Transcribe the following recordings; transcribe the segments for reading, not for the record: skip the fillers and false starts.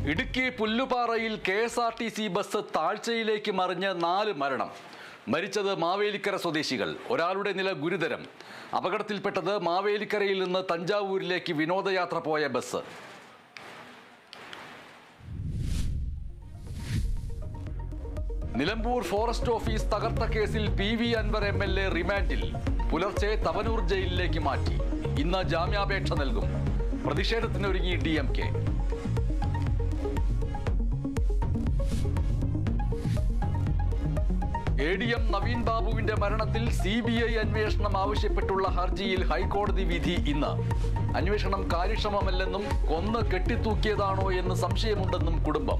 Idukki പുല്ലുപാറയിൽ KSRTC bus താഴ്ചയിലേക്ക് മറിഞ്ഞ് 4 മരണം. മരിച്ചത് മാവേലിക്കര സ്വദേശികൾ. ഒരാളുടെ നില ഗുരുതരം. അപകടത്തിൽപ്പെട്ടത് മാവേലിക്കരയിൽ നിന്ന് തഞ്ചാവൂരിലേക്ക് വിനോദയാത്ര പോയ ബസ്. നിലമ്പൂർ ഫോറസ്റ്റ് ഓഫീസ് തകർത്ത കേസിൽ PV അൻവർ MLA റിമാൻഡിൽ. പുലർച്ചെ തവനൂർ ജയിലിലേക്ക് മാറ്റി. ഇന്ന് ജാമ്യാപേക്ഷ നൽകും. പ്രതിഷേധത്തിനൊരുങ്ങി DMK. ADM നവീൻ ബാബുവിന്റെ മരണത്തിൽ CBI അന്വേഷണം ആവശ്യപ്പെട്ടുള്ള ഹർജിയിൽ ഹൈക്കോടതി വിധി ഇന്ന്. അന്വേഷണം കാര്യക്ഷമമല്ലെന്നും കൊന്ന് കെട്ടിത്തൂക്കിയതാണോ എന്ന് സംശയമുണ്ടെന്നും കുടുംബം.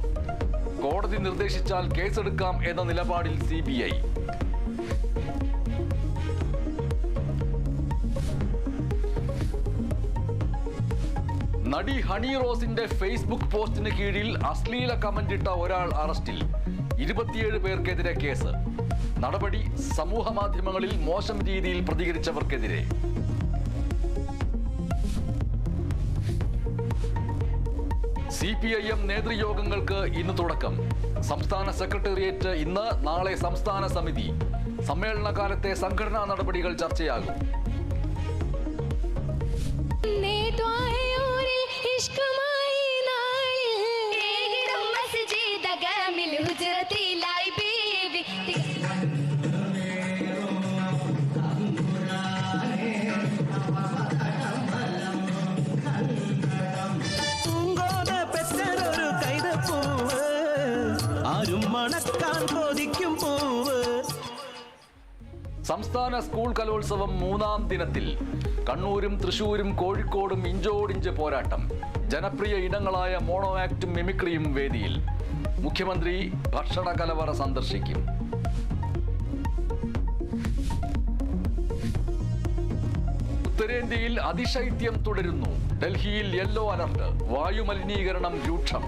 കോടതി നിർദ്ദേശിച്ചാൽ കേസെടുക്കാം എന്ന നിലപാടിൽ CBI. നടി ഹണി റോസിന്റെ ഫേസ്ബുക്ക് പോസ്റ്റിന് കീഴിൽ അശ്ലീല കമന്റിട്ട ഒരാൾ അറസ്റ്റിൽ. 27 പേർക്കെതിരെ കേസ്. നടപടി സമൂഹ മാധ്യമങ്ങളിൽ മോശം രീതിയിൽ പ്രതികരിച്ചവർക്കെതിരെ. CPIM നേതൃയോഗങ്ങൾക്ക് ഇന്ന് തുടക്കം. സംസ്ഥാന സെക്രട്ടേറിയറ്റ് ഇന്ന്, നാളെ സംസ്ഥാന സമിതി. സമ്മേളനകാലത്തെ സംഘടനാ നടപടികൾ ചർച്ചയാകും. സംസ്ഥാന സ്കൂൾ കലോത്സവം 3ാം ദിനത്തിൽ. കണ്ണൂരും തൃശൂരും കോഴിക്കോടും ഇഞ്ചോടിഞ്ച് പോരാട്ടം. ജനപ്രിയ ഇനങ്ങളായ മോണോ ആക്ടും മിമിക്രിയും വേദിയിൽ. മുഖ്യമന്ത്രി ഭക്ഷണ കലവറ സന്ദർശിക്കും. ഉത്തരേന്ത്യയിൽ അതിശൈത്യം തുടരുന്നു. ഡൽഹിയിൽ യെല്ലോ അലർട്ട്. വായുമലിനീകരണം രൂക്ഷം.